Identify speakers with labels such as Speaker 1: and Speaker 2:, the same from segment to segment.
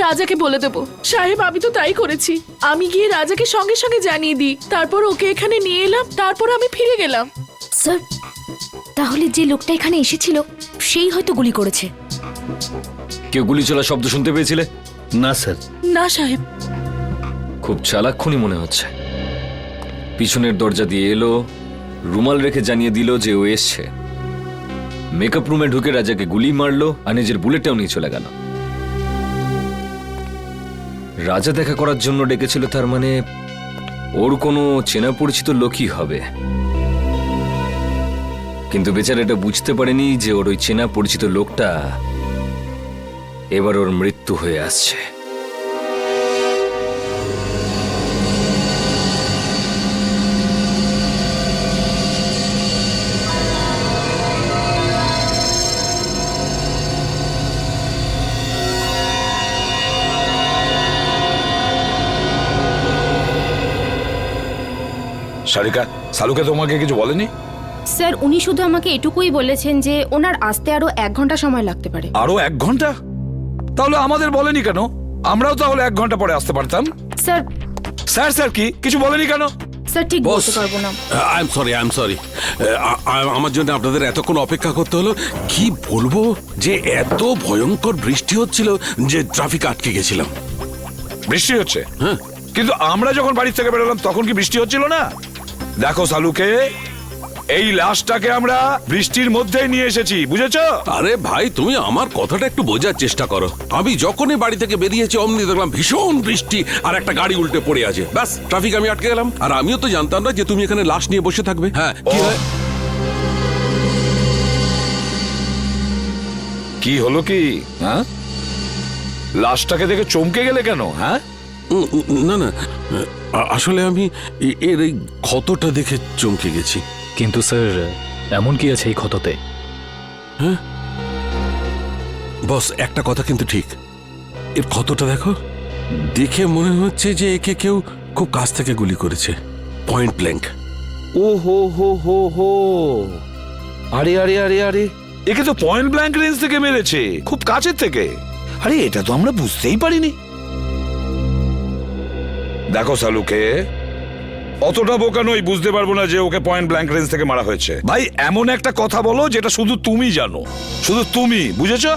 Speaker 1: রাজাকে বলে দেবো। সাহেব আমি তো তাই করেছি, আমি গিয়ে রাজাকে সঙ্গে সঙ্গে জানিয়ে দিই, তারপর ওকে এখানে নিয়ে এলাম, তারপর আমি ফিরে গেলাম।
Speaker 2: স্যার তাহলে যে লোকটা এখানে এসেছিল সেই হয়তো গুলি করেছে।
Speaker 3: কেউ গুলি চলার শব্দ শুনতে পেয়েছিলে?
Speaker 4: না স্যার।
Speaker 1: না সাহেব।
Speaker 3: খুব চালাক্ষণই মনে হচ্ছে। পিছনের দরজা দিয়ে এলো, রুমাল রেখে জানিয়ে দিল যে ও এসছে, মেকআপ রুমে ঢুকে রাজাকে গুলি মারলো আর নিজের বুলেটটাও নিয়ে চলে গেল। রাজা দেখা করার জন্য ডেকেছিল, তার মানে ওর কোনো চেনা পরিচিত লোকই হবে। কিন্তু বেচারা এটা বুঝতে পারেনি যে ওর ওই চেনা পরিচিত লোকটা এবার ওর মৃত্যু হয়ে আসছে।
Speaker 5: সারিকা, সালুকে তোমাকে কিছু বলেনি?
Speaker 2: স্যার উনি শুধু আমাকে এটুকুই বলেছেন যে ওনার আসতে আরো 1 ঘন্টা সময় লাগতে পারে।
Speaker 5: আরো 1 ঘন্টা? তাহলে আমাদের বলেনি কেন? আমরাও তাহলে 1 ঘন্টা পরে আসতে পারতাম।
Speaker 2: স্যার
Speaker 5: স্যার স্যার কি কিছু বলেনি কেন?
Speaker 2: স্যার ঠিক বলতে পারবো না।
Speaker 6: I am sorry. আমার জন্য আপনাদের এতক্ষণ অপেক্ষা করতে হলো। কি বলবো যে এত ভয়ঙ্কর বৃষ্টি হচ্ছিল যে ট্রাফিক আটকে গেছিলাম।
Speaker 5: বৃষ্টি হচ্ছে?
Speaker 6: হ্যাঁ।
Speaker 5: কিন্তু আমরা যখন বাড়ি থেকে বেরোলাম তখন কি বৃষ্টি হচ্ছিল না? দেখো সালুকে, এই লাশটাকে আমরা বৃষ্টির মধ্যেই নিয়ে এসেছি, বুঝেছো?
Speaker 6: আরে ভাই তুমি আমার কথাটা একটু বোঝার চেষ্টা করো। আমি যখনই বাড়ি থেকে বেরিয়েছি অমনি দেখলাম ভীষণ বৃষ্টি আর একটা গাড়ি উল্টে পড়ে আছে। ব্যাস ট্রাফিক আমি আটকে গেলাম। আর আমিও তো জানতাম না যে তুমি এখানে লাশ নিয়ে বসে থাকবে। হ্যাঁ কি হয়?
Speaker 5: কি হলো কি? হ্যাঁ, লাশটাকে দেখে চমকে গেলে কেন? হ্যাঁ,
Speaker 6: না আসলে আমি এর এই ক্ষতটা দেখে চমকে গেছি।
Speaker 4: কিন্তু স্যার এমন কি আছে এই ক্ষততে?
Speaker 6: হ্যাঁ বস, একটা কথা কিন্তু ঠিক, এর ক্ষতটা দেখো, দেখে মনে হচ্ছে যে একে কেউ খুব কাছ থেকে গুলি করেছে, পয়েন্ট ব্ল্যাঙ্ক।
Speaker 5: ও হো হো হো হো, আরে আরে আরে আরে, একে তো পয়েন্ট ব্ল্যাঙ্ক রেঞ্জ থেকে মেরেছে, খুব কাছের থেকে। আরে এটা তো আমরা বুঝতেই পারিনি। দেখো সালুকে, অতটা বোকা নই, বুঝতে পারবো না যে ওকে পয়েন্ট ব্ল্যাঙ্ক রেঞ্জ থেকে মারা হয়েছে। ভাই এমন একটা কথা বলো যেটা শুধু তুমি জানো, শুধু তুমি, বুঝেছো?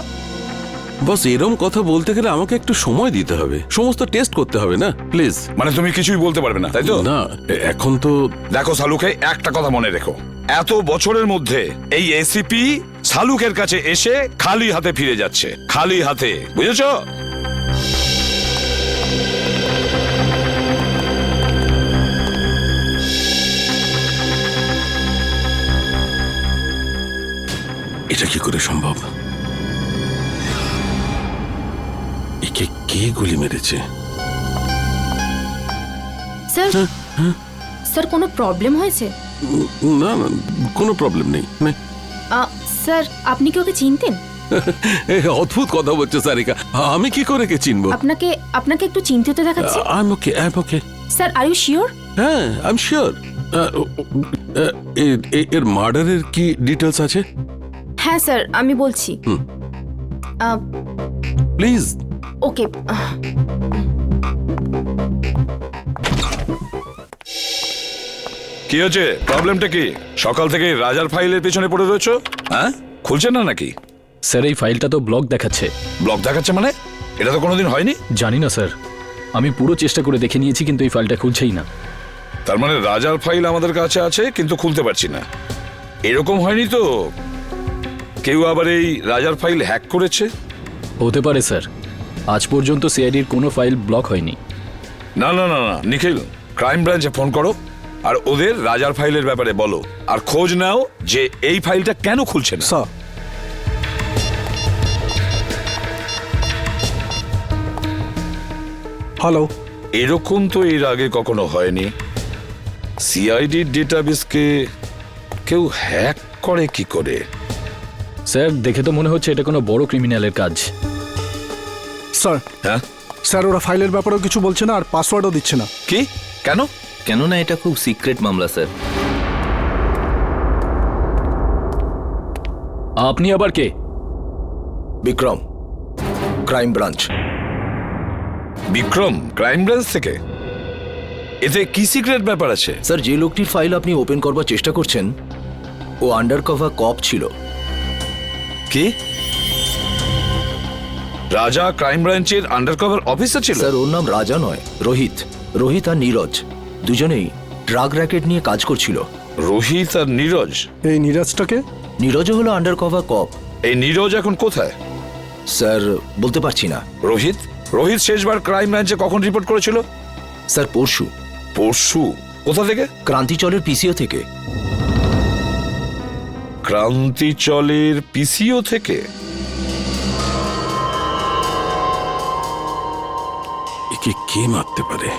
Speaker 6: বস এরম কথা বলতে গেলে আমাকে একটু সময় দিতে হবে, সমস্ত টেস্ট করতে হবে না, প্লিজ।
Speaker 5: মানে তুমি কিছুই বলতে পারবে না, তাই তো?
Speaker 6: না এখন তো
Speaker 5: দেখো সালুকে, একটা কথা মনে রেখো, এত বছরের মধ্যে এই এসিপি সালুকের কাছে এসে খালি হাতে ফিরে যাচ্ছে, খালি হাতে, বুঝেছো?
Speaker 6: এটা কি করে সম্ভব? একে কে গুলি মেরেছে?
Speaker 2: স্যার স্যার কোনো প্রবলেম হয়েছে?
Speaker 6: না না কোনো প্রবলেম নেই।
Speaker 2: স্যার আপনি কি ওকে চিনতেন?
Speaker 6: অদ্ভুত কথা বলছো সারিকা, আমি কি করে কে চিনবো?
Speaker 2: আপনাকে একটু চিন্তিত দেখাচ্ছে।
Speaker 6: I am okay.
Speaker 2: Sir are you sure?
Speaker 6: হ্যাঁ আই এম শিওর। এর মার্ডারের কি ডিটেলস আছে?
Speaker 2: হ্যাঁ স্যার আমি বলছি।
Speaker 6: প্লিজ।
Speaker 2: ওকে
Speaker 5: কি হচ্ছে? প্রবলেমটা কি? সকাল থেকে রাজার ফাইলের পেছনে পড়ে রয়েছো? হ্যাঁ, খুলছে না নাকি?
Speaker 4: স্যার এই ফাইলটা তো ব্লক দেখাচ্ছে।
Speaker 5: ব্লক দেখাচ্ছে মানে? এটা তো কোনোদিন হয়নি।
Speaker 4: জানি না স্যার, আমি পুরো চেষ্টা করে দেখে নিয়েছি কিন্তু এই ফাইলটা খুলছেই না।
Speaker 5: তার মানে রাজার ফাইল আমাদের কাছে আছে কিন্তু খুলতে পারছি না। এরকম হয়নি তো কেউ আবার এই রাজার ফাইল হ্যাক করেছে?
Speaker 4: হতে পারে স্যার, আজ পর্যন্ত সিআইডির কোনো ফাইল ব্লক হয়নি।
Speaker 5: না না না না, নিখিল ক্রাইম ব্রাঞ্চে ফোন করো আর ওদের রাজার ফাইলের ব্যাপারে বলো, আর খোঁজ নাও যে এই ফাইলটা কেন খুলছে না।
Speaker 7: স্যার হ্যালো,
Speaker 5: এরকম তো এর আগে কখনো হয়নি। সিআইডির ডেটাবেসকে কেউ হ্যাক করে কি করে?
Speaker 4: স্যার দেখে তো মনে হচ্ছে এটা কোনো বড় ক্রিমিনালের কাজ।
Speaker 7: স্যার
Speaker 5: হ্যাঁ
Speaker 7: স্যার ওরা ফাইলের ব্যাপারেও কিছু বলছে না আর পাসওয়ার্ডও দিচ্ছে না।
Speaker 5: কি? কেন?
Speaker 8: কেননা এটা খুব সিক্রেট মামলা স্যার।
Speaker 4: আপনি আবার কে?
Speaker 9: Vikram, crime branch.
Speaker 5: Vikram crime branch থেকে? এতে কি সিক্রেট ব্যাপার আছে?
Speaker 4: স্যার, যে লোকটির ফাইল আপনি ওপেন করবার চেষ্টা করছেন ও আন্ডার কভার কপ ছিল।
Speaker 5: কি? রাজা ক্রাইম ব্রাঞ্চের আন্ডারকভার অফিসার ছিল?
Speaker 4: স্যার, ওর নাম রাজা নয়, রোহিত। রোহিত আর নীরজ দুজনেই ড্রাগ র্যাকেট নিয়ে কাজ করছিল।
Speaker 5: রোহিত আর নীরজ?
Speaker 7: এই নিরাজটাকে?
Speaker 4: নীরজও হলো আন্ডার কভার কপ।
Speaker 5: এই নীরজ এখন কোথায়?
Speaker 4: স্যার, বলতে পারছি না।
Speaker 5: রোহিত? রোহিত শেষবার ক্রাইম ব্রাঞ্চে কখন রিপোর্ট করেছিল?
Speaker 4: স্যার, পরশু।
Speaker 5: পরশু? কোথা থেকে?
Speaker 4: ক্রান্তিচলের পিসিও থেকে।
Speaker 5: ক্রান্তিচলের পিসিও থেকে?
Speaker 6: একে কে মারতে পারে?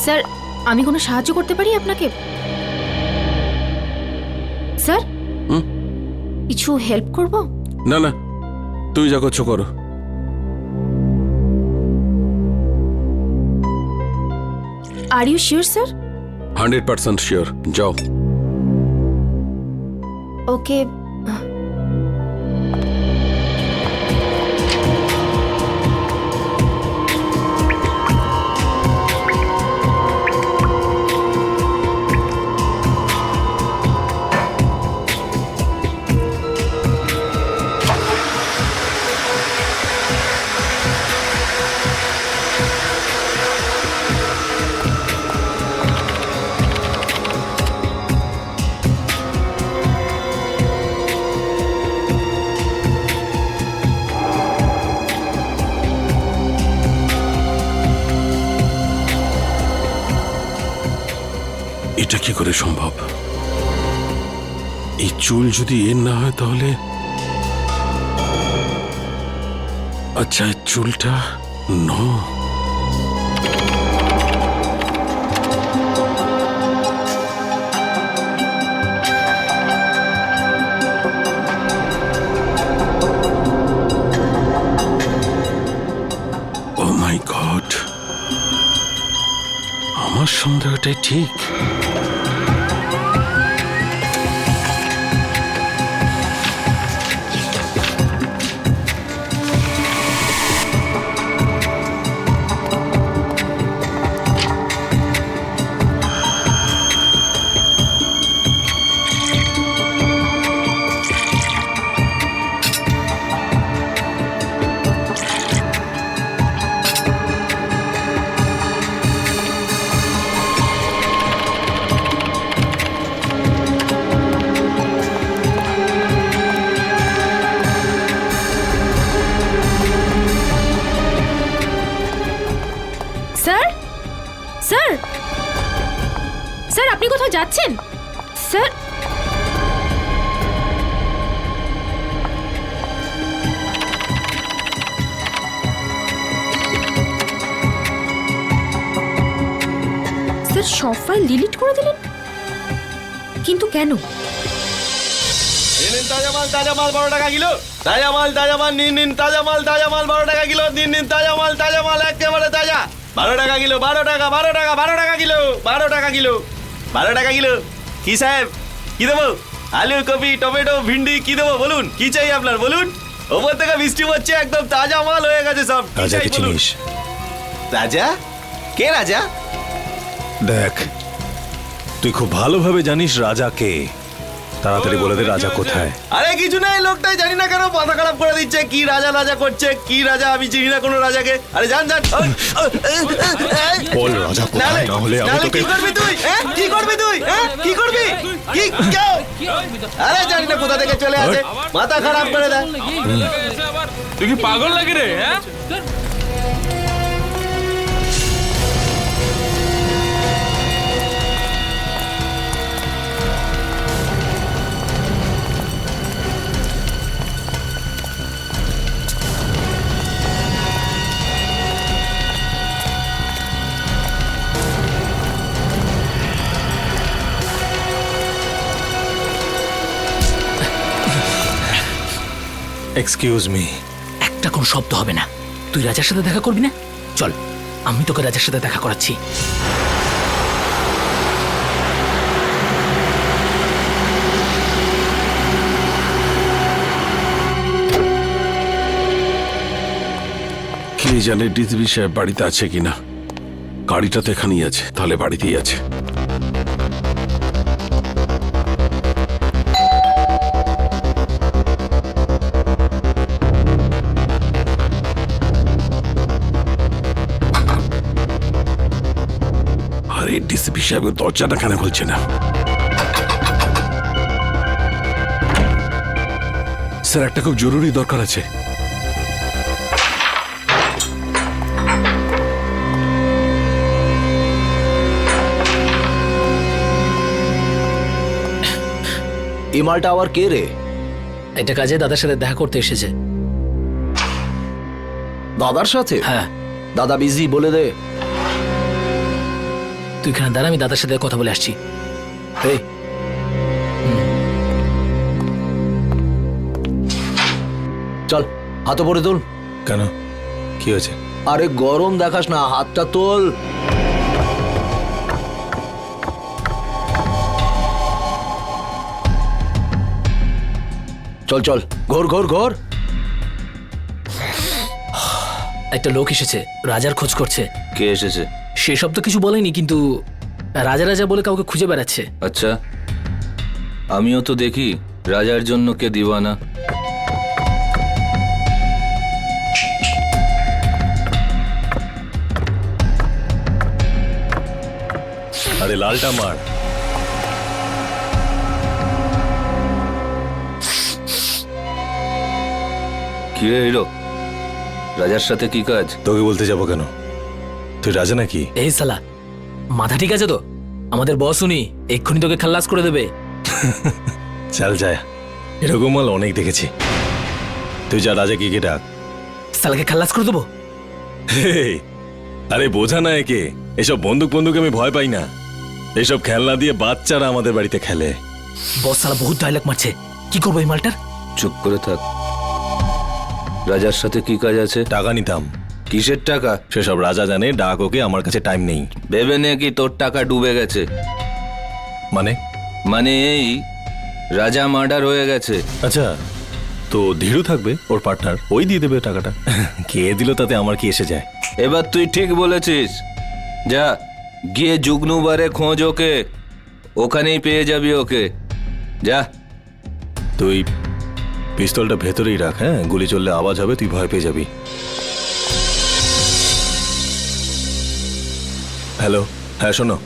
Speaker 2: স্যার, আমি কোনো সাহায্য করতে পারি আপনাকে? স্যার, কিছু হেল্প করব?
Speaker 6: না না, তুই যা করছো করো।
Speaker 2: Are you sure sir?
Speaker 6: 100% sure. যাও।
Speaker 2: ওকে।
Speaker 6: এটা কি করে সম্ভব? এই চুল যদি এর না হয় তাহলে আচ্ছা, এই চুলটা নো। ও মাই গড, আমার সন্দেহটাই ঠিক।
Speaker 2: স্যার, স্যার, স্যার, আপনি কোথাও যাচ্ছেন? স্যার, স্যার, সব ফাইল ডিলিট করে দিলেন, কিন্তু কেন?
Speaker 9: তাজা মাল 12 টাকা কিলো। তাজা মাল নিন তাজা মাল 12 টাকা কিলো। নিন তাজা মাল একেবারে তাজা। 12 টাকা কিলো, 12 টাকা কিলো, 12 টাকা কিলো, 12 টাকা কিলো। কি সাহেব, কি দেবো? আলু, কপি, টমেটো, ভিন্ডি কি দেবো বলুন? কি চাই আপনার বলুন? ওপর থেকে বৃষ্টি হচ্ছে, একদম তাজা মাল হয়ে গেছে সব।
Speaker 10: রাজাকে চিনিস?
Speaker 9: রাজা? কে রাজা?
Speaker 10: দেখ, তুই খুব ভালোভাবে জানিস রাজা কে। তাড়াতাড়ি বলে দে রাজা কোথায়।
Speaker 9: আরে কিছু নাই, লোকটাই জানি না কেন মাথা খারাপ করে দিচ্ছে। কি রাজা করছে? কি রাজা? আমি চিনি না কোনো রাজাকে। আরে জান।
Speaker 10: বল রাজা কোথায়, না হলে আমি তোকে।
Speaker 9: কি করবি তুই? কি করবি তুই? কি করবি? কি কেউ? আরে জানি না কোথা থেকে চলে আসে, মাথা খারাপ করে দেয়।
Speaker 6: তুই কি পাগল লাগে রে? হ্যাঁ,
Speaker 10: এক্সকিউজ মি।
Speaker 1: একটা কোনো শব্দ হবে না। তুই রাজার সাথে দেখা করবি না? চল, আমি তোকে রাজার সাথে দেখা করাচ্ছি।
Speaker 6: কে জানে ডিসিপি সাহেব বাড়িতে আছে কিনা। গাড়িটা তো এখানেই আছে, তাহলে বাড়িতেই আছে। আরে ডিসিপি সাহেবের দরজাটা কেন খুলছে না? স্যার, একটা খুব জরুরি দরকার আছে।
Speaker 4: এই মালটা আবার কে রে?
Speaker 1: এটা কাজে দাদার সাথে দেখা করতে এসেছে।
Speaker 4: দাদার সাথে?
Speaker 1: হ্যাঁ।
Speaker 4: দাদা বিজি, বলে দে।
Speaker 1: তুই এখানে দাঁড়া, আমি দাদার সাথে কথা বলে আসছি।
Speaker 4: এই, চল হাত পরে তোল।
Speaker 10: কেন, কি হয়েছে?
Speaker 4: আরে গরম দেখাস না, হাতটা তোল। চল চল, ঘোর ঘোর ঘোর।
Speaker 1: একটা লোক এসেছে, রাজার খোঁজ করছে।
Speaker 3: কে এসেছে?
Speaker 1: সেসব তো কিছু বলেনি, কিন্তু রাজা রাজা বলে কাউকে খুঁজে বেড়াচ্ছে।
Speaker 3: আচ্ছা, আমিও তো দেখি রাজার জন্য কে দিওয়ানা।
Speaker 10: আরে লালটা মার।
Speaker 3: কি রে হিরো, রাজার সাথে কি কাজ?
Speaker 10: তোকে বলতে যাবো কেন? তুই রাজা নাকি?
Speaker 1: এই সালা, মাথা ঠিক আছে তো? আমাদের বস উনি, এক্ষুনি তোকে খাল্লাস করে দেবে।
Speaker 10: চাল যায়, এরকম মাল অনেক দেখেছি। তুই যা, রাজা কি ডাক।
Speaker 1: সালাকে খাল্লাস করে দেবো।
Speaker 10: হেই, আরে বোঝা না একে, এসব বন্দুক বন্দুক আমি ভয় পাই না। এসব খেলনা দিয়ে বাচ্চারা আমাদের বাড়িতে খেলে।
Speaker 1: বস সালা বহুত ডায়লগ মারছে, কি করবো এই মালটার?
Speaker 3: চুপ করে থাক। রাজার সাথে কি কাজ আছে?
Speaker 10: টাকা নিতাম।
Speaker 3: কিসের টাকা?
Speaker 10: সেসব রাজা জানে, ডাক ওকে, আমার কাছে টাইম নেই।
Speaker 3: ভেবে নে কি তোর টাকা ডুবে গেছে?
Speaker 10: মানে?
Speaker 3: মানে এই, রাজা মার্ডার হয়ে গেছে।
Speaker 10: আচ্ছা, তো ধীরু থাকবে, ওর পার্টনার, ওই দিয়ে দেবে টাকাটা। কে দিল তাতে আমার কি এসে যায়?
Speaker 3: এবার তুই ঠিক বলেছিস। যা গিয়ে জুগনুবারে খোঁজ ওকে, ওখানেই পেয়ে যাবি ওকে। যা।
Speaker 10: তুই পিস্তলটা ভেতরেই রাখ, হ্যাঁ? গুলি চললে আওয়াজ হবে, তুই ভয় পেয়ে যাবি। হ্যালো, হ্যাঁ শোনো,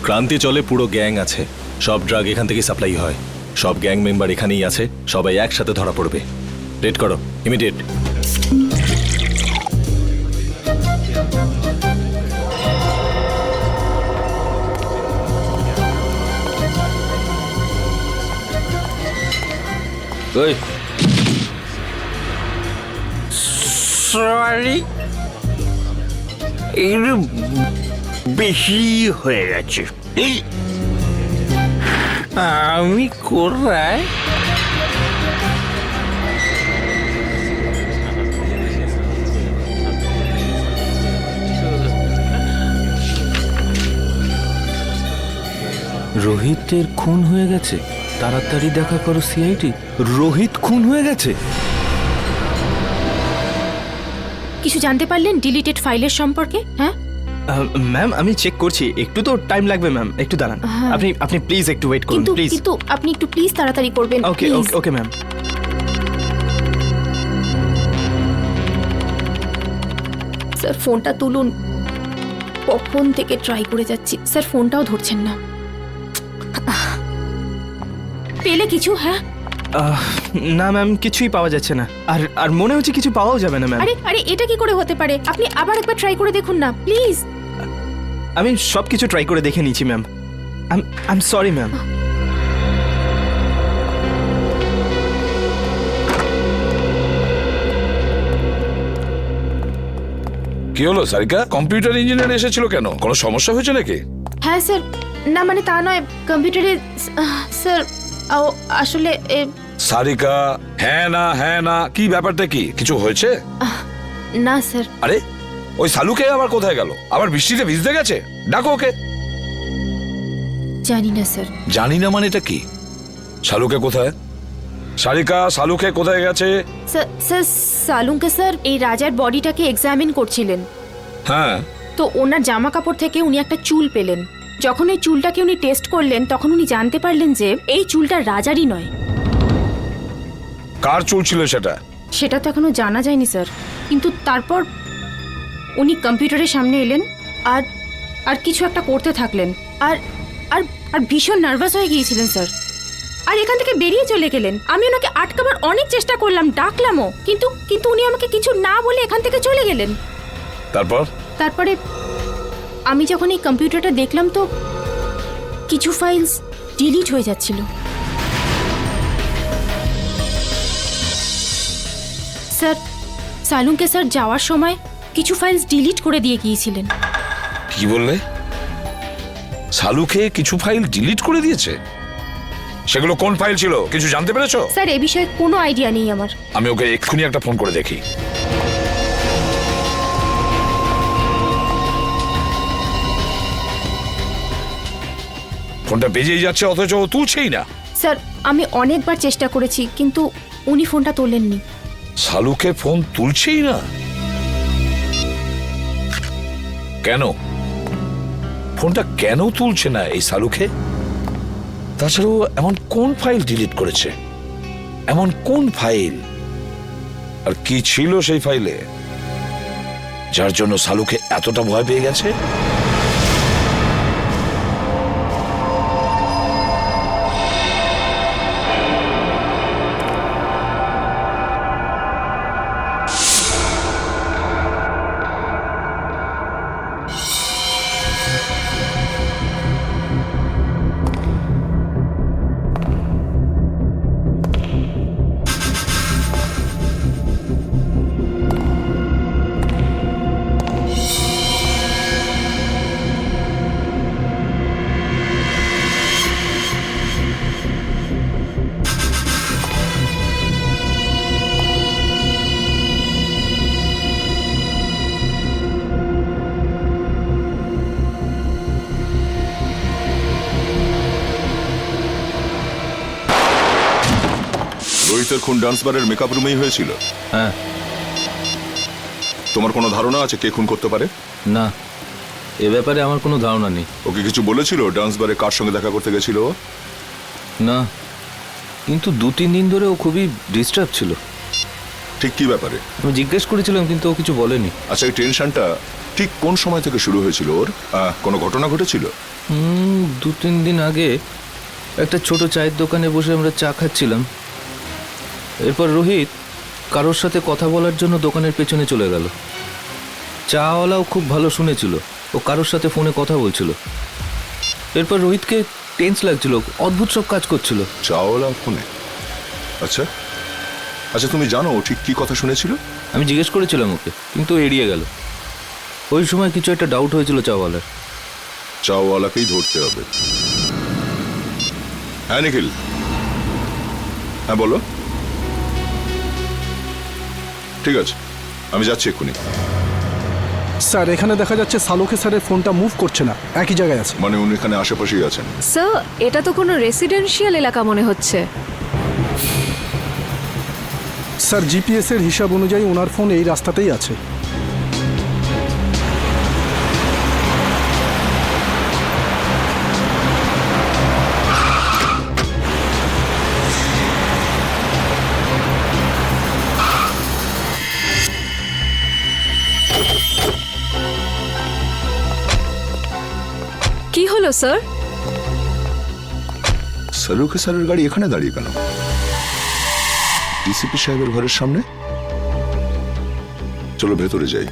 Speaker 10: ক্রান্তি চলে পুরো গ্যাং আছে, সব ড্রাগ এখান থেকে সাপ্লাই হয়, সব গ্যাং মেম্বার এখানেই আছে, সবাই একসাথে ধরা পড়বে। রেড করো, ইমিডিয়েট।
Speaker 3: ওই
Speaker 9: সরি, একটু বেশি হয়ে গেছে। আমি কোথায়?
Speaker 3: রোহিতের খুন হয়ে গেছে। তাড়াতাড়ি দেখা করো সিআইডি। রোহিত খুন হয়ে গেছে।
Speaker 2: কিছু জানতে পারলেন ডিলিটেড ফাইলের সম্পর্কে? হ্যাঁ
Speaker 11: ম্যাম, আমি চেক করছি, একটু তো টাইম লাগবে ম্যাম, একটু দাঁড়ান। আপনি আপনি প্লিজ একটু ওয়েট করুন,
Speaker 2: কিন্তু
Speaker 11: প্লিজ।
Speaker 2: কিন্তু আপনি একটু প্লিজ তাড়াতাড়ি করবেন।
Speaker 11: ওকে
Speaker 2: please।
Speaker 11: Okay ma'am.
Speaker 2: স্যার ফোনটা তুলুন, কখন থেকে ট্রাই করে যাচ্ছি, স্যার ফোনটাও ধরছেন না। পেলে কিছু? হ্যাঁ
Speaker 11: না ম্যাম, কিছুই পাওয়া যাচ্ছে না। আর আর মনে হচ্ছে কিছু পাওয়াও যাবে না ম্যাম।
Speaker 2: আরে আরে এটা কি করে হতে পারে? আপনি আবার একবার ট্রাই করে দেখুন না প্লিজ।
Speaker 11: আমি সব কিছু ট্রাই করে দেখে নিয়েছি ma'am. I am sorry ma'am.
Speaker 5: কি হলো সারিকা, কম্পিউটার ইঞ্জিনিয়ার এসেছিল কেন? কোনো সমস্যা হয়েছে নাকি?
Speaker 2: হ্যাঁ স্যার, না মানে তা নয়, কম্পিউটারে স্যার আসলে
Speaker 5: সারিকা, হ্যাঁ না কি ব্যাপারটা কি? কিছু হয়েছে?
Speaker 2: না স্যার।
Speaker 5: আরে ওই সালুকে আবার কোথায় গেল? আবার বৃষ্টিতে ভিজতে গেছে? ডাকো ওকে।
Speaker 2: জানি না স্যার।
Speaker 5: জানি না মানে এটা কি? শালুকে কোথায়? সারিকা, শালুকে কোথায় গেছে?
Speaker 2: স্যার সালুকে স্যার এই রাজার বডিটাকে এক্সামিন করছিলেন,
Speaker 5: হ্যাঁ
Speaker 2: তো ওনার জামা কাপড় থেকে উনি একটা চুল পেলেন। যখন এই চুলটাকে উনি টেস্ট করলেন তখন উনি জানতে পারলেন যে এই চুলটা রাজারই নয়।
Speaker 5: কার চুল ছিল সেটা?
Speaker 2: সেটা তো এখনো জানা যায়নি স্যার, কিন্তু তারপর উনি কম্পিউটারের সামনে এলেন আর আর কিছু একটা করতে থাকলেন আর আর আর ভীষণ নার্ভাস হয়ে গিয়েছিলেন স্যার, আর এখান থেকে বেরিয়ে চলে গেলেন। আমি ওনাকে আটকাবার অনেক চেষ্টা করলাম, ডাকলামও, কিন্তু কিন্তু উনি আমাকে কিছু না বলে এখান থেকে চলে গেলেন। তারপরে আমি যখন এই কম্পিউটারটা দেখলাম তো কিছু ফাইলস ডিলিট হয়ে যাচ্ছিল। স্যার সালুকে স্যার যাওয়ার সময় কিছু ফাইলস ডিলিট করে দিয়ে গিয়েছিলেন।
Speaker 5: কি বললে? শালুকে কিছু ফাইল ডিলিট করে দিয়েছে? সেগুলো কোন ফাইল ছিল কিছু জানতে পেরেছো?
Speaker 2: স্যার এ বিষয়ে কোনো আইডিয়া নেই আমার।
Speaker 5: আমি ওকে এক্ষুনি একটা ফোন করে দেখি। ফোনটা বেজেই যাচ্ছে অথচ ও তুলছেই না।
Speaker 2: স্যার আমি অনেকবার চেষ্টা করেছি কিন্তু উনি ফোনটা তোলেননি।
Speaker 5: শালুকে ফোন তুলছেই না কেন? ফোনটা কেন তুলছে না এই শালুকে? তাছাড়াও এমন কোন ফাইল ডিলিট করেছে? এমন কোন ফাইল? আর কি ছিল সেই ফাইলে যার জন্য শালুকে এতটা ভয় পেয়ে গেছে?
Speaker 12: রোহিতের খুন ডান্স বারের মেকআপ রুমেই হয়েছিল?
Speaker 3: হ্যাঁ।
Speaker 12: তোমার কোনো ধারণা আছে কে খুন করতে পারে?
Speaker 3: না, এ ব্যাপারে আমার কোনো ধারণা নেই।
Speaker 12: ওকে কিছু বলেছিল ডান্স বারে কার সঙ্গে দেখা করতে গেছিল?
Speaker 3: না, কিন্তু 2-3 দিন ধরে ও খুবই ডিস্টার্ব ছিল।
Speaker 12: ঠিক কি ব্যাপারে?
Speaker 3: আমি জিজ্ঞেস করেছিলাম কিন্তু ও কিছু বলেনি।
Speaker 12: আচ্ছা, এই টেনশনটা ঠিক কোন সময় থেকে শুরু হয়েছিল ওর? কোনো ঘটনা ঘটেছিল?
Speaker 3: 2-3 দিন আগে একটা ছোট চায়ের দোকানে বসে আমরা চা খাচ্ছিলাম। এরপর রোহিত কারোর সাথে কথা বলার জন্য দোকানের পেছনে চলে গেল। চাওয়ালাও খুব ভালো শুনেছিল, ও কারোর সাথে ফোনে কথা বলছিল। এরপর রোহিতকে টেন্স লাগছিল, অদ্ভুত সব কাজ করছিল।
Speaker 12: চাওয়ালা ফোনে? আচ্ছা আচ্ছা, তুমি জানো ও ঠিক কি কথা শুনেছিল?
Speaker 3: আমি জিজ্ঞেস করেছিলাম ওকে, কিন্তু এড়িয়ে গেল। ওই সময় কিছু একটা ডাউট হয়েছিল চাওয়ালার।
Speaker 12: চাওয়ালাকেই ধরতে হবে। হ্যাঁ নিখিল, হ্যাঁ বলো। ঠিক আছে, আমি যাচ্ছি এক্ষুনি।
Speaker 7: স্যার এখানে দেখা যাচ্ছে সালুকে স্যারের ফোনটা মুভ করছে না, একই জায়গায় আছে।
Speaker 12: মানে উনি এখানে আশেপাশেই আছেন?
Speaker 1: স্যার এটা তো কোনো রেসিডেন্সিয়াল এলাকা মনে হচ্ছে।
Speaker 7: স্যার জিপিএস এর হিসাব অনুযায়ী ওনার ফোন এই রাস্তাতেই আছে।
Speaker 1: কি হলো স্যার?
Speaker 12: সালুকে স্যারের গাড়ি এখানে দাঁড়িয়ে কেন? ডিসিপি সাহেবের ঘরের সামনে? চলো ভেতরে যাই।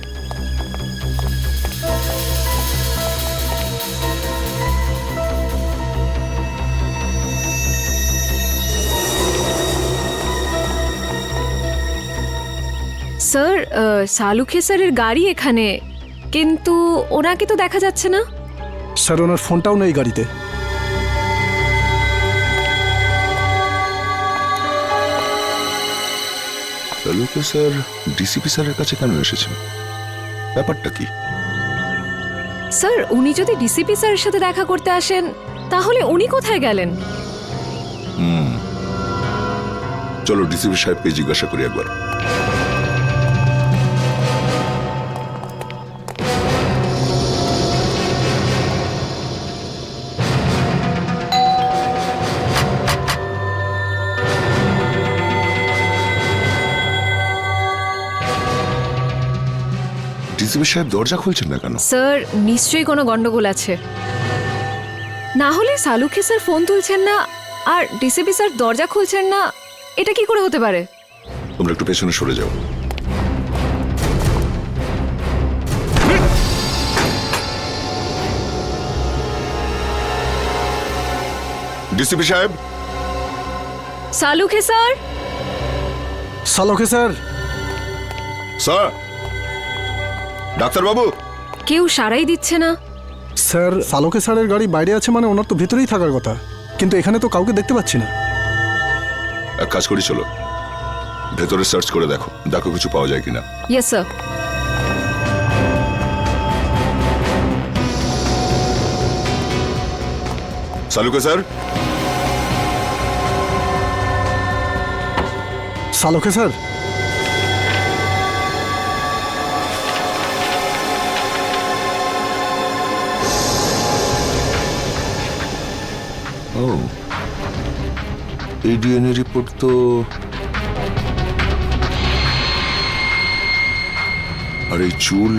Speaker 13: স্যার সালুখে স্যারের গাড়ি এখানে, কিন্তু ওনাকে তো দেখা যাচ্ছে না।
Speaker 7: স্যার ওনার ফোনটাও নেই গাড়িতে।
Speaker 12: সালুকে স্যার ডিসিপি স্যারের কাছে কেন এসেছেন? ব্যাপারটা কি?
Speaker 13: স্যার উনি যদি ডিসিপি স্যারের সাথে দেখা করতে আসেন তাহলে উনি কোথায় গেলেন?
Speaker 12: চলো ডিসিপি সাহেবকে জিজ্ঞাসা করি একবার। ডিসিপি সাহেব দরজা খুলছেন না কেন?
Speaker 13: স্যার নিশ্চয়ই কোনো গন্ডগোল আছে, না হলে সালুখে স্যার ফোন তুলছেন না আর ডিসিপি স্যার দরজা খুলছেন না, এটা কি করে হতে পারে?
Speaker 12: তোমরা একটু পেছনে সরে যাও। ডিসিপি সাহেব।
Speaker 13: Salunkhe sir.
Speaker 7: Salunkhe sir.
Speaker 12: Sir. ডাক্তারবাবু।
Speaker 13: কেউ সারাই দিচ্ছে না।
Speaker 7: স্যার সালুখে স্যারের গাড়ি বাইরে আছে মানে ওনার তো ভেতরেই থাকার কথা, কিন্তু এখানে তো কাউকে দেখতে পাচ্ছি না।
Speaker 12: এক কাজ করি, চলো ভেতরে সার্চ করে দেখো, দেখো কিছু পাওয়া যায় কিনা।
Speaker 13: Yes sir.
Speaker 12: Salunkhe sir.
Speaker 7: Salunkhe sir.
Speaker 12: ও, এই ডিএনএ রিপোর্ট তো আর এই চুল,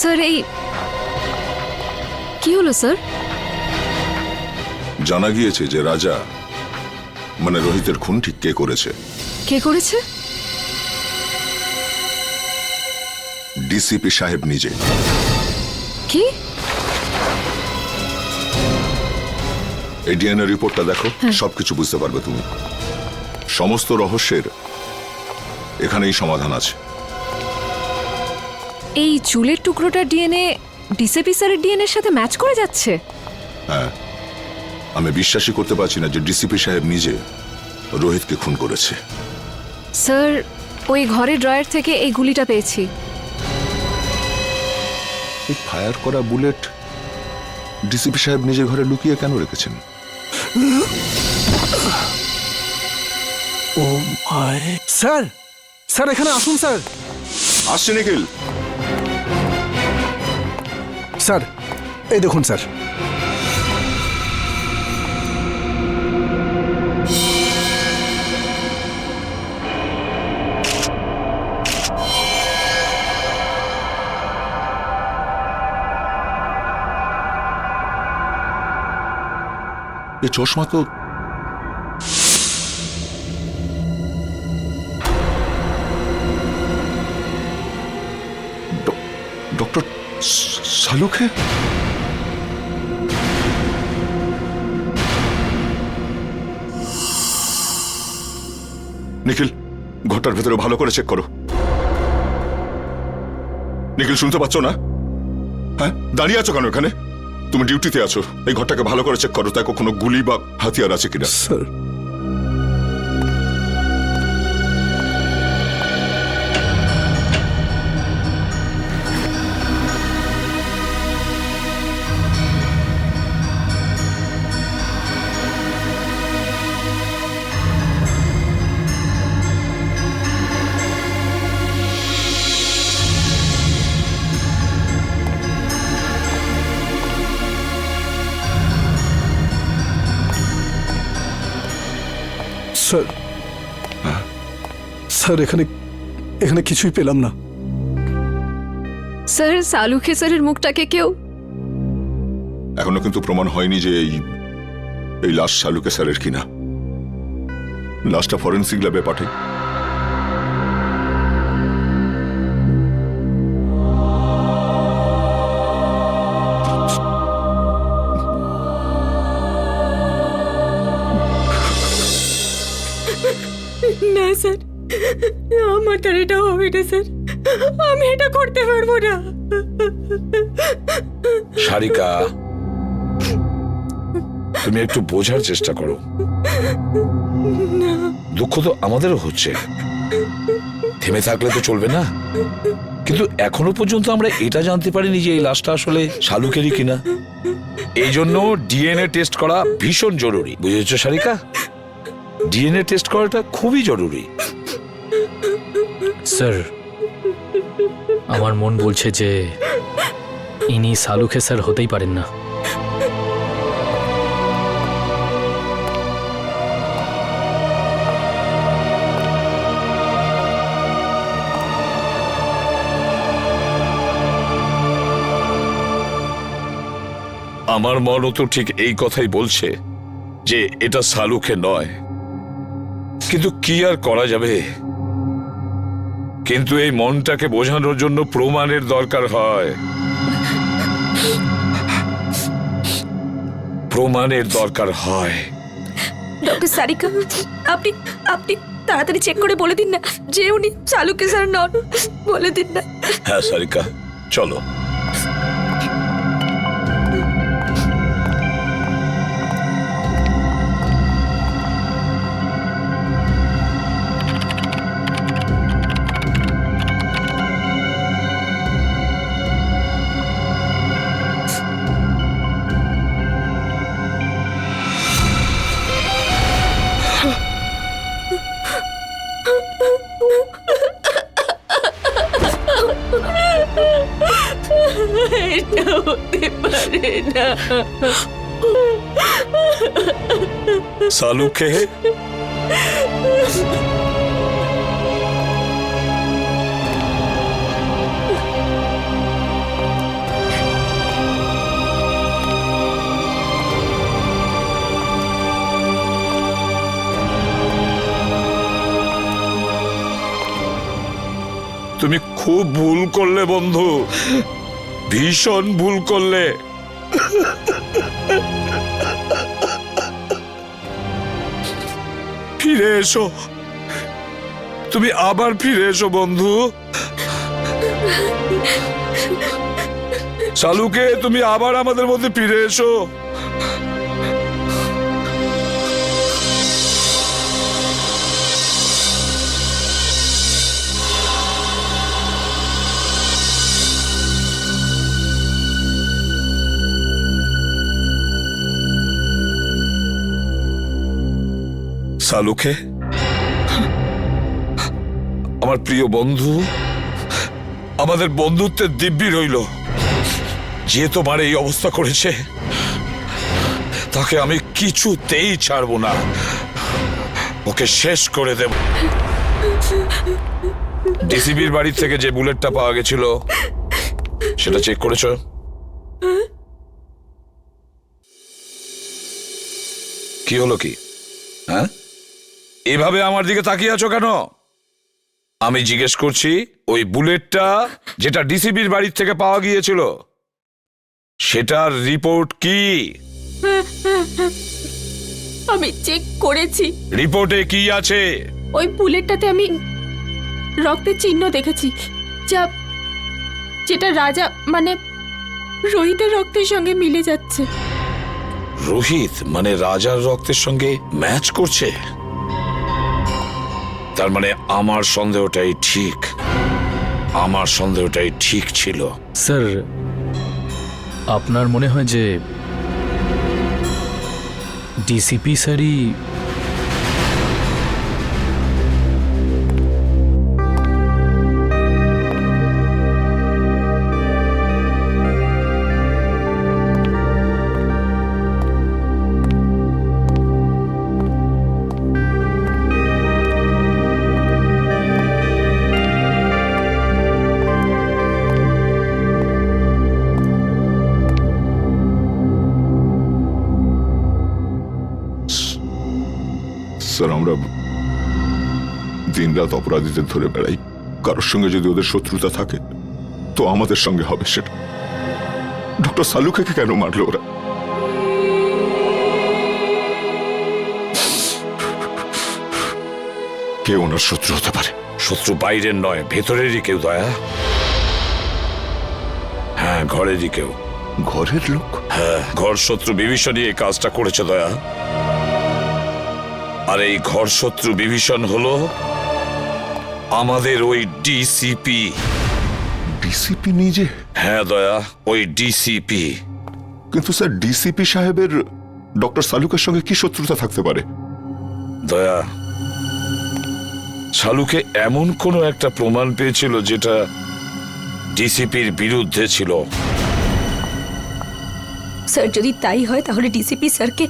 Speaker 13: স্যার এই কি হলো স্যার?
Speaker 12: জানা গিয়েছে যে রাজা মানে রোহিতের খুন ঠিক কে করেছে।
Speaker 13: কে করেছে?
Speaker 12: ডিসিপি সাহেব নিজে।
Speaker 13: কি?
Speaker 12: এই ডিএনএ রিপোর্টটা দেখো, সবকিছু বুঝতে পারবে তুমি। সমস্ত রহস্যের এখানেই সমাধান আছে।
Speaker 13: এই চুলের টুকরোটার ডিএনএ ডিসিপি স্যারের ডিএনএর সাথে ম্যাচ করে যাচ্ছে।
Speaker 12: হ্যাঁ, আমি বিশ্বাসই করতে পারছি না যে ডিসিপি সাহেব নিজে রোহিতকে খুন করেছে।
Speaker 13: স্যার ওই ঘরের ড্রয়ার থেকে এই গুলিটা পেয়েছি।
Speaker 12: এই ফায়ার করা বুলেট ডিসিপি সাহেব নিজের ঘরে লুকিয়ে কেন রেখেছেন?
Speaker 7: ও মাই। স্যার, স্যার এখানে আসুন স্যার।
Speaker 12: আসছে নিখিল।
Speaker 7: স্যার এই দেখুন স্যার।
Speaker 12: এই চশমা তো ডক্টর সালুখে। নিখিল, ঘরটার ভেতরে ভালো করে চেক করো। নিখিল, শুনতে পাচ্ছ না? হ্যাঁ, দাঁড়িয়ে আছো কেন এখানে? তুমি ডিউটিতে আছো, এই ঘরটাকে ভালো করে চেক করো, দেখো কোনো গুলি বা হাতিয়ার আছে কিনা।
Speaker 7: স্যার স্যার, স্যার এখানে এখানে কিছুই পেলাম না।
Speaker 13: স্যার সালুখে স্যারের মুখটাকে কেউ
Speaker 12: এখনো কিন্তু প্রমাণ হয়নি যে এই লাশ শালুকে স্যারের কিনা। লাশটা ফরেন্সিক ল্যাবে পাঠাই।
Speaker 2: না স্যার, আমার দ্বারা এটা হবে না স্যার, আমি এটা করতে পারবো না।
Speaker 5: সারিকা, তুমি একটু বোঝার চেষ্টা করো। দুঃখ তো আমাদেরও হচ্ছে, থেমে থাকলে তো চলবে না। কিন্তু এখনো পর্যন্ত আমরা এটা জানতে পারিনি যে এই লাশটা আসলে শালুকেরই কিনা। এই জন্য ডিএনএ টেস্ট করা ভীষণ জরুরি, বুঝেছো সারিকা? ডিএনএ টেস্ট করাটা খুবই জরুরি।
Speaker 14: স্যার, আমার মন বলছে যে ইনি সালুকে স্যার হতেই পারেন না।
Speaker 5: আমার মনও তো ঠিক এই কথাই বলছে যে এটা শালুকে নয়, কিন্তু কি আর করা যাবে। কিন্তু এই মনটাকে বোঝানোর জন্য প্রমাণের দরকার হয়, প্রমাণের দরকার হয়।
Speaker 2: ডক্টর সারিকা, আপনি আপনি তাড়াতাড়ি চেক করে বলে দিন না যে উনি শালুকে স্যার নন, বলে দিন না।
Speaker 5: হ্যাঁ সারিকা, চলো।
Speaker 1: এটা হতে পারে না।
Speaker 5: শালুকে তুমি খুব ভুল করলে বন্ধু, ভীষণ ভুল করলে। ফিরে এসো, তুমি আবার ফিরে এসো বন্ধু। শালুকে, তুমি আবার আমাদের মধ্যে ফিরে এসো। শালুকে, আমার প্রিয় বন্ধু, আমাদের বন্ধুত্বের দিব্যি রইল। যে তোমার এই অবস্থা করেছে তাকে আমি কিছুতেই ছাড়বো না, ওকে শেষ করে দেব। ডিসিবির বাড়ি থেকে যে বুলেটটা পাওয়া গেছিল সেটা চেক করেছো? কি হলো কি? হ্যাঁ, এভাবে আমার দিকে তাকিয়ে আছো কেন? আমি জিজ্ঞেস করছি, ওই বুলেটটা যেটা ডিসিবির বাড়ির থেকে পাওয়া গিয়েছিল সেটার রিপোর্ট কি?
Speaker 2: আমি চেক করেছি।
Speaker 5: রিপোর্টে কি আছে?
Speaker 2: ওই বুলেটটাতে আমি রক্তের চিহ্ন দেখেছি, যেটা রাজা মানে রোহিতের রক্তের সঙ্গে মিলে যাচ্ছে।
Speaker 5: রোহিত মানে রাজার রক্তের সঙ্গে ম্যাচ করছে? তার মানে আমার সন্দেহটাই ঠিক, আমার সন্দেহটাই ঠিক ছিল।
Speaker 14: স্যার, আপনার মনে হয় যে ডিসিপি স্যারই
Speaker 12: স্যার আমরা দিনরাত অপরাধীদের ধরে বেড়াই, কারোর সঙ্গে যদি ওদের শত্রুতা থাকে তো আমাদের সঙ্গে হবে সেটা। ডক্টর সালুকে কেন মারলো ওরা? কে ওনার শত্রু হতে পারে?
Speaker 5: শত্রু বাইরের নয়, ভেতরেরই কেউ দয়া। হ্যাঁ, ঘরেরই কেউ।
Speaker 12: ঘরের লোক?
Speaker 5: হ্যাঁ, ঘর শত্রু বিভীষণই এই কাজটা করেছে দয়া। আর এই ঘর শত্রু বিভীষণ হলো আমাদের ওই ডিসিপি।
Speaker 12: ডিসিপি নিজে?
Speaker 5: হ্যাঁ দয়া, ওই ডিসিপি।
Speaker 12: কিন্তু স্যার ডিসিপি সাহেবের ডক্টর সালুকের সঙ্গে কি শত্রুতা থাকতে পারে?
Speaker 5: দয়া, শালুকে এমন কোনো একটা প্রমাণ পেয়েছিল যেটা ডিসিপির বিরুদ্ধে ছিল।
Speaker 2: স্যার যদি তাই হয় তাহলে ডিসিপি স্যারকে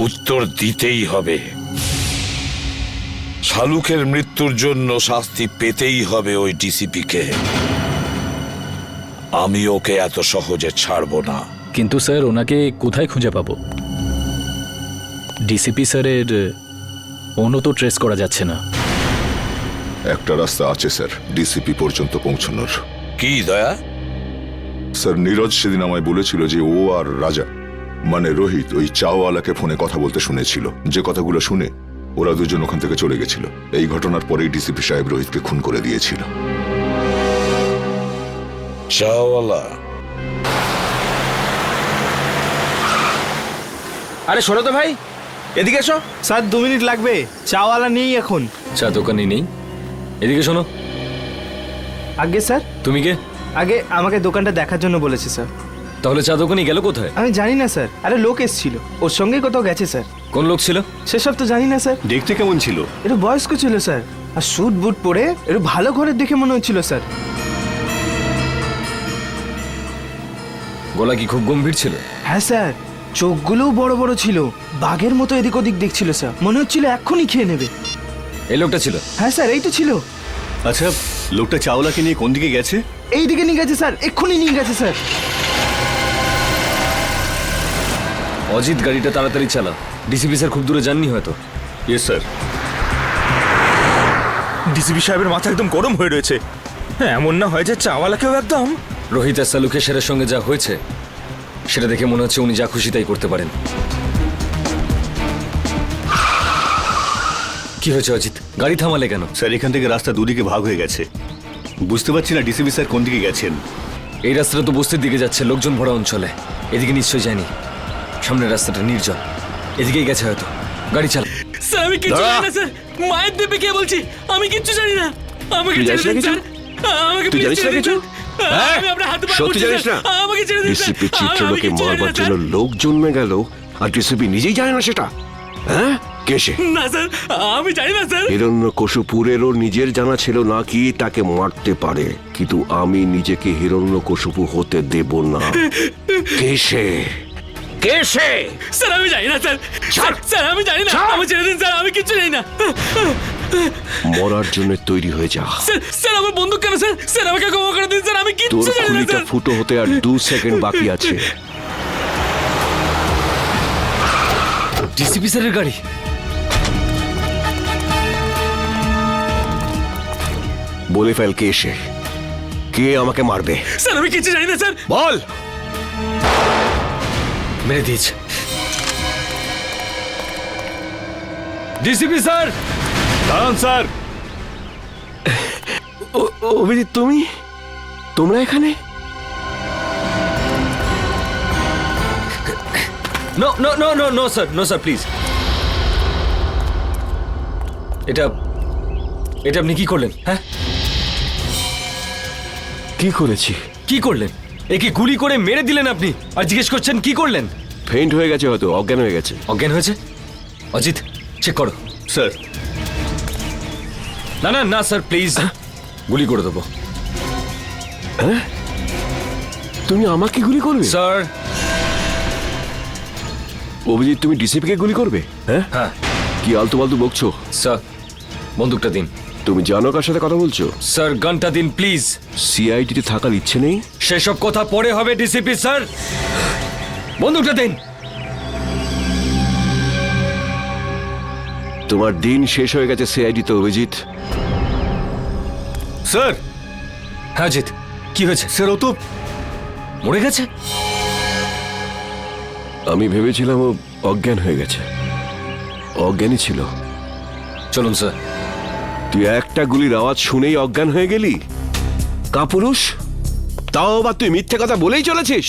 Speaker 5: উত্তর দিতেই হবে। শালুকের মৃত্যুর জন্য শাস্তি পেতেই হবে ওই ডিসিপিকে। আমি ওকে এত সহজে ছাড়বো না।
Speaker 14: কিন্তু স্যার ওনাকে কোথায় খুঁজে পাবো? ডিসিপি স্যারের ফোনও তো ট্রেস করা যাচ্ছে না।
Speaker 12: একটা রাস্তা আছে স্যার ডিসিপি পর্যন্ত পৌঁছানোর।
Speaker 5: কি দয়া?
Speaker 12: স্যার নীরজ সেদিন আমায় বলেছিল যে ও আর রাজা মানে রোহিত ওই চাওয়ালাকে ফোনে কথা বলতে শুনেছিল, যে কথাগুলো শুনে ওরা দুজন ওখান থেকে চলে গেছিল। এই ঘটনার পরেই ডিসিপি সাহেব রোহিতকে খুন করে দিয়েছিল।
Speaker 5: চাওয়ালা?
Speaker 11: আরে শোনো তো ভাই, এদিকে এসো। স্যার 2 মিনিট লাগবে, চাওয়ালা নেই এখন।
Speaker 3: চা দোকানে নেই? এদিকে শোনো।
Speaker 11: আগে স্যার।
Speaker 3: তুমি কে?
Speaker 11: আগে আমাকে দোকানটা দেখার জন্য বলেছে স্যার।
Speaker 3: তাহলে চা দোকানে গেল কোথায়?
Speaker 11: আমি জানি না স্যার। আরে লোক এসেছিল, ওর সঙ্গেই কোথাও গেছে স্যার।
Speaker 3: কোন লোক ছিল?
Speaker 11: সেসব তো জানি না স্যার।
Speaker 10: দেখতে কেমন ছিল?
Speaker 11: একটু বয়স্ক ছিল স্যার, আর স্যুট বুট পরে একটু ভালো ঘরের দেখে মনে হচ্ছিল স্যার।
Speaker 3: গলা কি খুব গম্ভীর ছিল?
Speaker 11: হ্যাঁ স্যার, চোখগুলোও বড় বড় ছিল, বাঘের মতো এদিক ওদিক দেখছিল স্যার, মনে হচ্ছিল এক্ষুনি খেয়ে নেবে।
Speaker 3: এই লোকটা ছিল?
Speaker 11: হ্যাঁ স্যার, এই তো ছিল।
Speaker 10: আচ্ছা, লোকটা চাওলাকে নিয়ে কোন দিকে গেছে?
Speaker 11: এই দিকে নিয়ে গেছে স্যার, এক্ষুনি নিয়ে গেছে স্যার।
Speaker 3: অজিত গাড়িটা তাড়াতাড়ি চালা, ডিসিপি স্যার খুব দূরে যাননি হয়তো।
Speaker 10: Yes sir.
Speaker 15: ডিসিপি সাহেবের মাথা একদম গরম হয়ে রয়েছে। এমন না হয় যে চাওয়ালাকেও একদম।
Speaker 3: রোহিত আর সালুকে সেরের সঙ্গে যা হয়েছে সেটা দেখে মনে হচ্ছে উনি যা খুশি তাই করতে পারেন। কি হয়েছে অজিত? গাড়ি থামালে কেন?
Speaker 10: স্যার এখান থেকে রাস্তা দুদিকে ভাগ হয়ে গেছে, বুঝতে পারছি না ডিসিপি স্যার কোন দিকে গেছেন।
Speaker 3: এই রাস্তাটা তো বস্তির দিকে যাচ্ছে, লোকজন ভরা অঞ্চলে। এদিকে নিশ্চয়ই যায়নি, সামনের রাস্তাটা নির্জন, এদিকেই গেছে হয়তো। গাড়ি চালা।
Speaker 1: স্যার আমি কিচ্ছু জানি না স্যার, মায়ের দেবে কে বলছি, আমি কিচ্ছু জানি না। আমাকে ছেড়ে দিন স্যার, আমাকে
Speaker 9: তুই জানিস না কিছু?
Speaker 1: আমি আপনার হাতে পা
Speaker 9: সত্যি জানিস না?
Speaker 1: আমাকে ছেড়ে দিন স্যার।
Speaker 9: ডিসিপি চিত্রলোকে মারবার জন্য লোক জন্মে গেল আর ডিসিপি নিজেই জানে না সেটা? হ্যাঁ, কে সে?
Speaker 1: না স্যার, আমি জানি না স্যার।
Speaker 9: হিরণ্যকশিপুরেরও নিজের জানা ছিল না কি তাকে মারতে পারে, কিন্তু আমি নিজেকে হিরণ্যকশিপু হতে দেব না। কে সে? কে সে?
Speaker 1: স্যার আমি জানি না স্যার, স্যার আমি জানি না, আমাকে ছেড়ে দিন স্যার, আমি কিচ্ছু জানি না।
Speaker 9: মরার জন্য তৈরি হয়ে যা।
Speaker 1: স্যার স্যার আমার বন্দুক কেন স্যার? স্যার আমাকে ক্ষমা করে দিন স্যার, আমি
Speaker 9: তোর
Speaker 1: কিচ্ছু জানি না
Speaker 9: খুলিটা
Speaker 1: স্যার।
Speaker 9: ফুটো হতে আর 2 সেকেন্ড বাকি আছে।
Speaker 3: ডিসিপি স্যারের গাড়ি।
Speaker 9: বলে ফেল কে সে, কে আমাকে মারবে।
Speaker 1: স্যার আমি কিচ্ছু জানি না স্যার।
Speaker 9: বল।
Speaker 3: মেরে দিয়েছে। ডিসিপি স্যার
Speaker 9: দাঁড়ান স্যার। অভিজিৎ, তোমরা এখানে?
Speaker 3: No no no no no sir, no sir please. এটা আপনি কি করলেন? হ্যাঁ,
Speaker 9: কি করেছি?
Speaker 3: কি করলেন? একে গুলি করে মেরে দিলেন আপনি, আর জিজ্ঞেস করছেন কি করলেন?
Speaker 9: ফেইন্ট হয়ে গেছে, হয়তো অজ্ঞান হয়ে গেছে।
Speaker 3: অজ্ঞান হয়েছে? অজিত চেক করো।
Speaker 10: স্যার
Speaker 3: না না না স্যার প্লিজ, গুলি করে দেবো।
Speaker 9: হ্যাঁ, তুমি আমাকে গুলি করবে?
Speaker 3: স্যার।
Speaker 9: অভিজিৎ, তুমি ডিসিপিকে গুলি করবে? হ্যাঁ
Speaker 3: হ্যাঁ।
Speaker 9: কি আলতু ফালতু বকছো?
Speaker 3: স্যার বন্দুকটা দিন।
Speaker 9: তুমি জানো কার সাথে কথা বলছো?
Speaker 3: স্যার গানটা দিন প্লিজ।
Speaker 9: সিআইডিতে থাকার ইচ্ছে নেই?
Speaker 3: সেসব কথা পরে হবে ডিসিপি স্যার, বন্দুকটা দিন।
Speaker 16: তোমার দিন শেষ হয়ে গেছে সিআইডি তো অভিজিৎ।
Speaker 3: স্যার। হ্যাঁ জিৎ, কি হয়েছে?
Speaker 16: স্যার ও তো
Speaker 3: মরে গেছে।
Speaker 16: আমি ভেবেছিলাম ও অজ্ঞান হয়ে গেছে, অজ্ঞানই ছিল।
Speaker 3: চলুন স্যার।
Speaker 16: তুই একটা গুলির আওয়াজ শুনেই অজ্ঞান হয়ে গেলি? কাপুরুষ, তাও আবার তুই মিথ্যে কথা বলেই চলেছিস।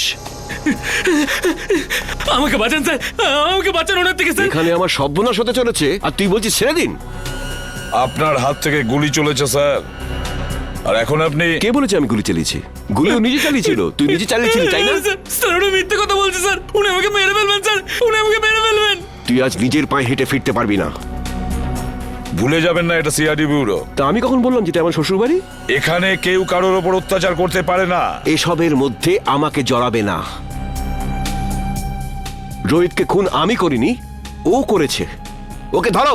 Speaker 14: আমাকে বাঁচান স্যার, আমাকে বাঁচান ওনার থেকে স্যার।
Speaker 16: এখানে আমার সর্বনাশ হতে চলেছে আর তুই বলছিস ছেড়ে দিন।
Speaker 5: আপনার হাত থেকে গুলি চলেছে স্যার, আর এখন আপনি।
Speaker 16: কে বলেছে আমি গুলি চালিয়েছি? গুলি ও নিজে চালিয়েছিল, তুই নিজে চালিয়েছিলি তাই না?
Speaker 14: স্যার উনি মিথ্যে কথা বলছে স্যার, উনি আমাকে মেরে ফেলবেন স্যার, উনি আমাকে মেরে ফেলবেন।
Speaker 16: তুই আজ নিজের পায়ে হেঁটে ফিরতে পারবি না।
Speaker 5: ভুলে যাবেন না এটা সিআইডি ব্যুরো।
Speaker 16: তা আমি কখন বললাম যেটা আমার শ্বশুর বাড়ি?
Speaker 5: এখানে কেউ কারোর ওপর অত্যাচার করতে পারে না।
Speaker 16: এসবের মধ্যে আমাকে জড়াবে না। রোহিতকে খুন আমি করিনি, ও করেছে। ওকে ধরো।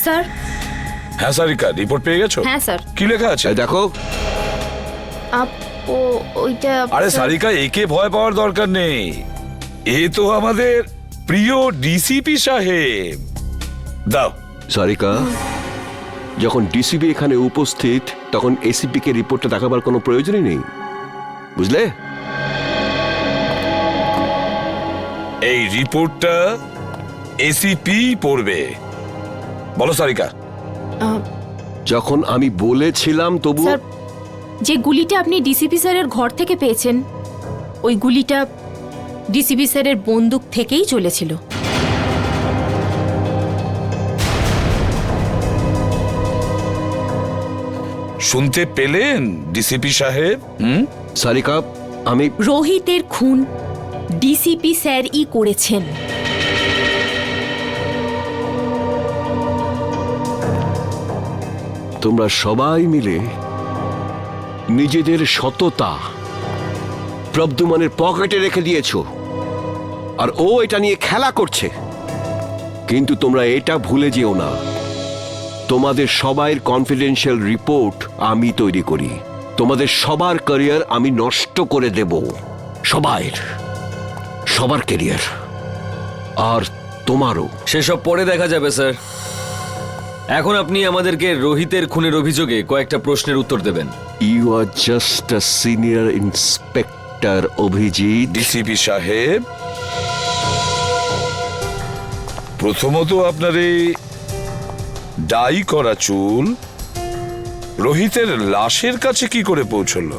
Speaker 2: স্যার।
Speaker 5: হ্যাঁ সারিকা, রিপোর্ট পেয়ে গেছো?
Speaker 2: হ্যাঁ স্যার।
Speaker 5: কি লেখা আছে
Speaker 16: দেখো।
Speaker 2: ওইটা
Speaker 5: আরে সারিকা, একে ভয় পাওয়ার দরকার নেই, এ তো আমাদের প্রিয় ডিসিপি সাহেব। দাও।
Speaker 16: সারিকা, যখন ডিসিপি এখানে উপস্থিত তখন এসিপি কে রিপোর্টটা দেখাবার কোনো প্রয়োজনই নেই, বুঝলে?
Speaker 5: এই রিপোর্টটা এসিপি পড়বে। বলো সারিকা।
Speaker 16: যখন আমি বলেছিলাম তবু।
Speaker 2: স্যার, যে গুলিটা আপনি ডিসিপি স্যারের ঘর থেকে পেয়েছেন ওই গুলিটা ডিসিপি স্যারের বন্দুক থেকেই চলেছিল।
Speaker 5: শুনতে পেলেন ডিসিপি সাহেব?
Speaker 16: সারিকা, আমি।
Speaker 2: রোহিতের খুন ডিসিপি স্যারই করেছেন।
Speaker 16: তোমরা সবাই মিলে নিজেদের সততা প্রদ্যুম্নের পকেটে রেখে দিয়েছো, আর ও এটা নিয়ে খেলা করছে। কিন্তু তোমরা এটা ভুলে যেও না, তোমাদের সবার কনফিডেন্সিয়াল রিপোর্ট আমি তৈরি করি। তোমাদের সবার ক্যারিয়ার আমি নষ্ট করে দেব, সবার ক্যারিয়ার, আর তোমারও।
Speaker 3: সেসব পরে দেখা যাবে স্যার। এখন আপনি আমাদেরকে রোহিতের খুনের অভিযোগে কয়েকটা প্রশ্নের উত্তর দেবেন।
Speaker 16: You are just a senior inspector Abhijit.
Speaker 5: DCP সাহেব, প্রথমত আপনার এই ডাই করা চুল রোহিতের লাশের কাছে কি করে পৌঁছলো?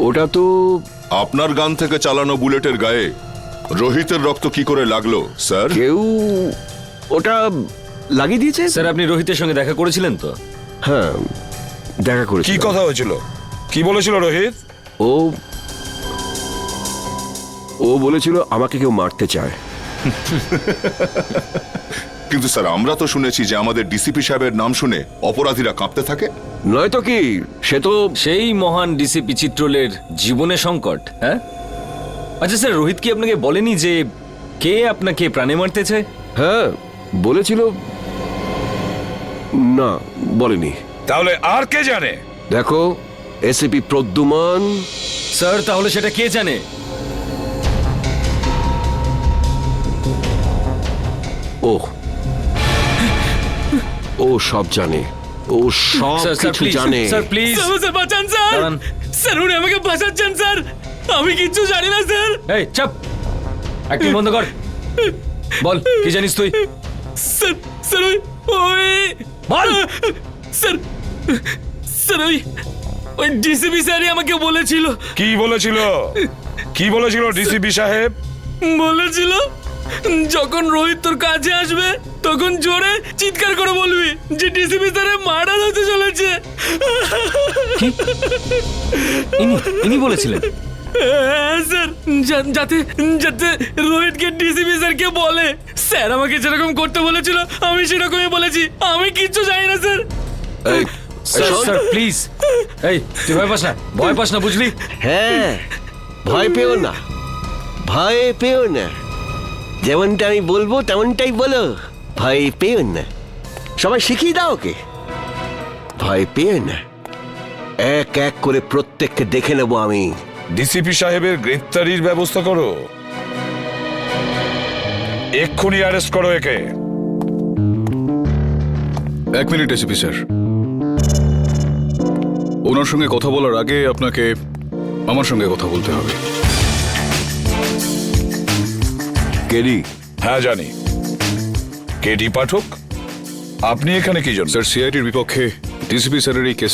Speaker 16: ওটা তো
Speaker 12: আপনার গান থেকে চালানো বুলেটের গায়ে রোহিতের রক্ত কি করে লাগলো স্যার?
Speaker 16: কেউ ওটা লাগিয়ে দিয়েছে।
Speaker 3: স্যার, আপনি রোহিতের সঙ্গে দেখা করেছিলেন তো?
Speaker 16: হ্যাঁ, দেখা করেছি।
Speaker 5: কি কথা হয়েছিল? কি বলেছিল রোহিত?
Speaker 16: ও বলেছিল আমাকে কেউ মারতে চায়।
Speaker 12: কিন্তু স্যার, আমরা তো শুনেছি যে আমাদের ডিসিপি সাহেবের নাম শুনে অপরাধীরা কাঁপতে থাকে।
Speaker 16: নয়তো কি, সে তো
Speaker 3: সেই মহান ডিসিপি চিত্রলের জীবনে সংকট। হ্যাঁ, আচ্ছা স্যার, রোহিত কি আপনাকে বলেনি যে কে আপনাকে প্রাণে মারতে চায়?
Speaker 16: হ্যাঁ বলেছিল। না, বলেনি।
Speaker 5: তাহলে আর কে জানে?
Speaker 16: দেখো, এসিপি প্রদ্যুম্ন।
Speaker 3: স্যার, তাহলে সেটা কে জানে?
Speaker 16: ও সব জানে, ও সব কিছু জানে।
Speaker 14: স্যার প্লিজ, স্যার বাঁচান স্যার, স্যার উনি আমাকে বাঁচাচ্ছেন স্যার, আমি কিচ্ছু জানি না স্যার।
Speaker 3: এই চুপ, অ্যাক্টিং বন্ধ কর, বল কি জানিস তুই?
Speaker 14: স্যার স্যার ওই
Speaker 3: বল।
Speaker 14: স্যার স্যার ওই ডিসিপি স্যারই আমাকে বলেছিল।
Speaker 5: কি বলেছিল? কি বলেছিল ডিসিপি সাহেব?
Speaker 14: বলেছিল যখন রোহিত তোর কাছে আসবে তখন জোরে চিৎকার করে বলবি যে ডিসিপি স্যারের মার্ডার হতে চলেছে।
Speaker 3: ইনি বলেছিলেন?
Speaker 14: স্যার, যাতে যাতে রোহিতকে ডিসিপি স্যারকে বলে। স্যার আমাকে যেরকম করতে বলেছিল আমি সেরকমই বলেছি, আমি কিচ্ছু জানি না স্যার।
Speaker 3: স্যার প্লিজ, এই তুই ভয় পাস না, ভয় পাস না, বুঝলি?
Speaker 16: হ্যাঁ, ভয় পেও না, ভয় পেও না। যেমনটা আমি বলবো তেমনটাই বলো, ভয় পেও না। সবাই শিখিয়ে দাও ওকে, ভয় পেও না। এক এক করে প্রত্যেককে দেখে নেবো আমি।
Speaker 5: ডিসিপি সাহেবের গ্রেফতারির ব্যবস্থা করো। এক্ষুনি অ্যারেস্ট করো একে।
Speaker 17: 1 মিনিট এসিপি স্যার, ওনার সঙ্গে কথা বলার আগে আপনাকে আমার সঙ্গে কথা বলতে হবে।
Speaker 5: কেডি? হ্যাঁ জানি। কেডি পাঠক, আপনি এখানে কি জন্য?
Speaker 17: স্যার, সিআইডির বিপক্ষে ডিসিপি স্যারের এই কেস